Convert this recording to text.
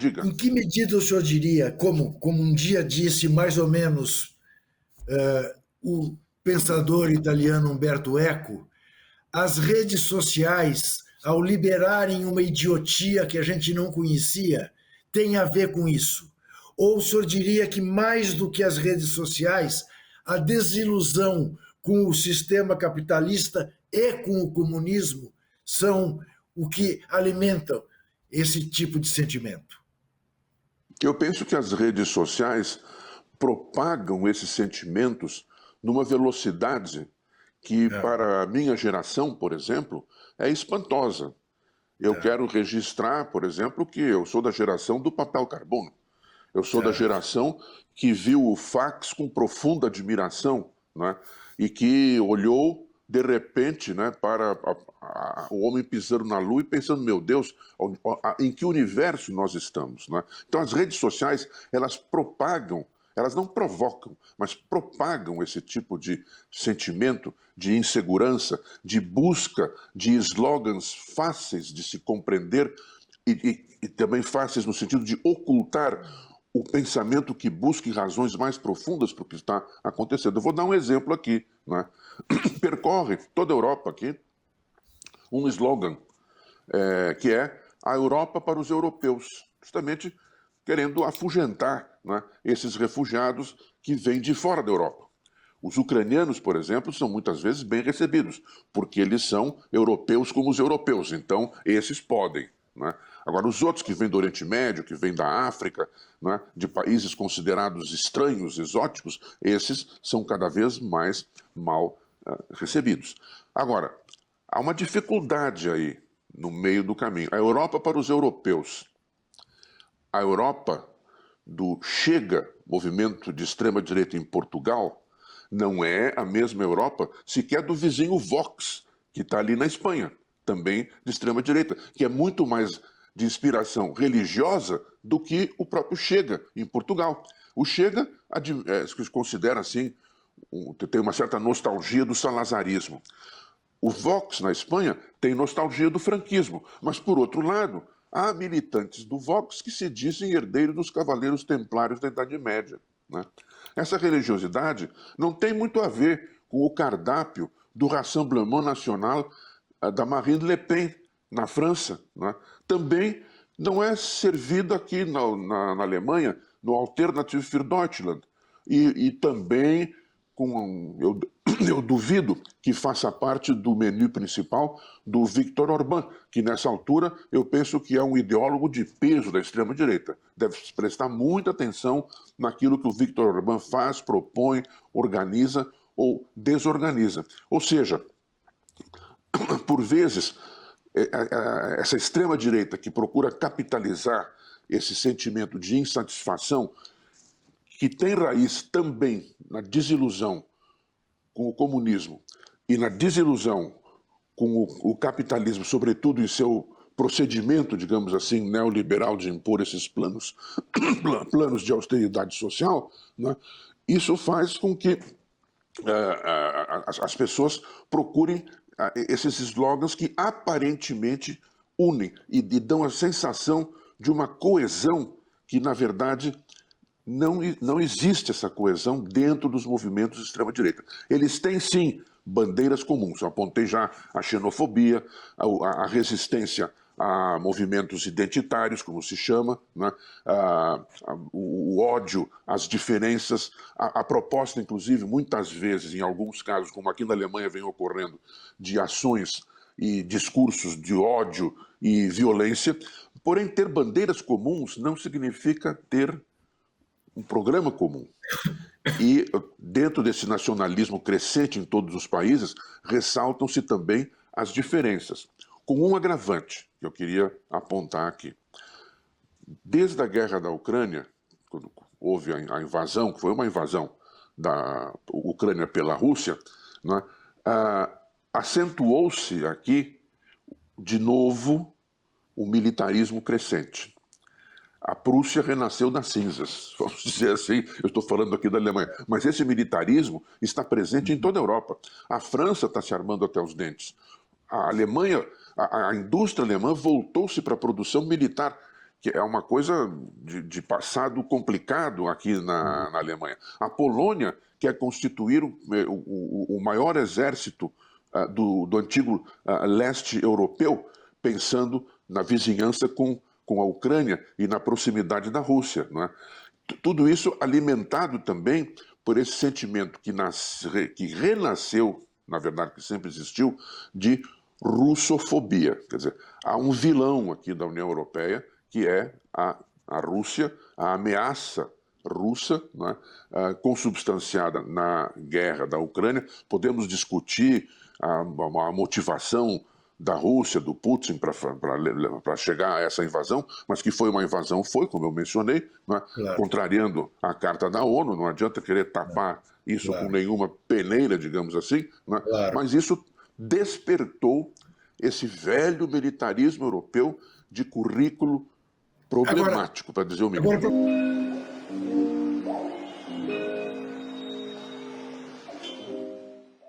Diga. Em que medida o senhor diria, como um dia disse mais ou menos o pensador italiano Umberto Eco, as redes sociais, ao liberarem uma idiotia que a gente não conhecia, tem a ver com isso? Ou o senhor diria que mais do que as redes sociais, a desilusão com o sistema capitalista e com o comunismo são o que alimentam esse tipo de sentimento? Eu penso que as redes sociais propagam esses sentimentos numa velocidade que, para a minha geração, por exemplo, é espantosa. Eu quero registrar, por exemplo, que eu sou da geração do papel carbono. Eu sou da geração que viu o fax com profunda admiração, né? E que olhou, de repente, né, para o homem pisando na lua e pensando, meu Deus, em que universo nós estamos, né? Então as redes sociais, elas propagam, elas não provocam, mas propagam esse tipo de sentimento de insegurança, de busca de slogans fáceis de se compreender e também fáceis no sentido de ocultar o pensamento que busque razões mais profundas para o que está acontecendo. Eu vou dar um exemplo aqui, né? Percorre toda a Europa aqui um slogan que é a Europa para os europeus, justamente querendo afugentar, né, esses refugiados que vêm de fora da Europa. Os ucranianos, por exemplo, são muitas vezes bem recebidos, porque eles são europeus como os europeus, então esses podem, né? Agora, os outros que vêm do Oriente Médio, que vêm da África, né, de países considerados estranhos, exóticos, esses são cada vez mais mal recebidos. Agora, há uma dificuldade aí no meio do caminho. A Europa para os europeus. A Europa do Chega, movimento de extrema-direita em Portugal, não é a mesma Europa sequer do vizinho Vox, que está ali na Espanha, também de extrema-direita, que é muito mais de inspiração religiosa do que o próprio Chega, em Portugal. O Chega se considera assim, tem uma certa nostalgia do salazarismo. O Vox, na Espanha, tem nostalgia do franquismo, mas, por outro lado, há militantes do Vox que se dizem herdeiros dos cavaleiros templários da Idade Média, né? Essa religiosidade não tem muito a ver com o cardápio do Rassemblement National da Marine Le Pen, na França, né? Também não é servido aqui na Alemanha, no Alternative für Deutschland. E também, eu duvido que faça parte do menu principal do Viktor Orbán, que nessa altura eu penso que é um ideólogo de peso da extrema-direita. Deve prestar muita atenção naquilo que o Viktor Orbán faz, propõe, organiza ou desorganiza. Ou seja, por vezes, essa extrema-direita que procura capitalizar esse sentimento de insatisfação, que tem raiz também na desilusão com o comunismo e na desilusão com o capitalismo, sobretudo em seu procedimento, digamos assim, neoliberal de impor esses planos de austeridade social, né? Isso faz com que as pessoas procurem esses slogans que aparentemente unem e dão a sensação de uma coesão que, na verdade, não existe essa coesão dentro dos movimentos de extrema-direita. Eles têm, sim, bandeiras comuns. Eu apontei já a xenofobia, a resistência a movimentos identitários, como se chama, né? O ódio, as diferenças, a proposta, inclusive, muitas vezes, em alguns casos, como aqui na Alemanha vem ocorrendo, de ações e discursos de ódio e violência. Porém, ter bandeiras comuns não significa ter um programa comum. E dentro desse nacionalismo crescente em todos os países, ressaltam-se também as diferenças, com um agravante que eu queria apontar aqui. Desde a guerra da Ucrânia, quando houve a invasão, que foi uma invasão da Ucrânia pela Rússia, né, acentuou-se aqui, de novo, o militarismo crescente. A Prússia renasceu das cinzas, vamos dizer assim, eu estou falando aqui da Alemanha, mas esse militarismo está presente em toda a Europa. A França está se armando até os dentes. A Alemanha, a indústria alemã voltou-se para a produção militar, que é uma coisa de passado complicado aqui na Alemanha. A Polônia quer constituir o maior exército do antigo leste europeu, pensando na vizinhança com a Ucrânia e na proximidade da Rússia, não é? Tudo isso alimentado também por esse sentimento que renasceu, na verdade que sempre existiu, de russofobia. Quer dizer, há um vilão aqui da União Europeia, que é a Rússia, a ameaça russa, né, consubstanciada na guerra da Ucrânia. Podemos discutir a motivação da Rússia, do Putin, para chegar a essa invasão, mas que foi uma invasão, como eu mencionei, né, Claro. contrariando a Carta da ONU. Não adianta querer tapar isso Claro. com nenhuma peneira, digamos assim, né, Claro. mas isso despertou esse velho militarismo europeu de currículo problemático, para dizer o mínimo. Agora,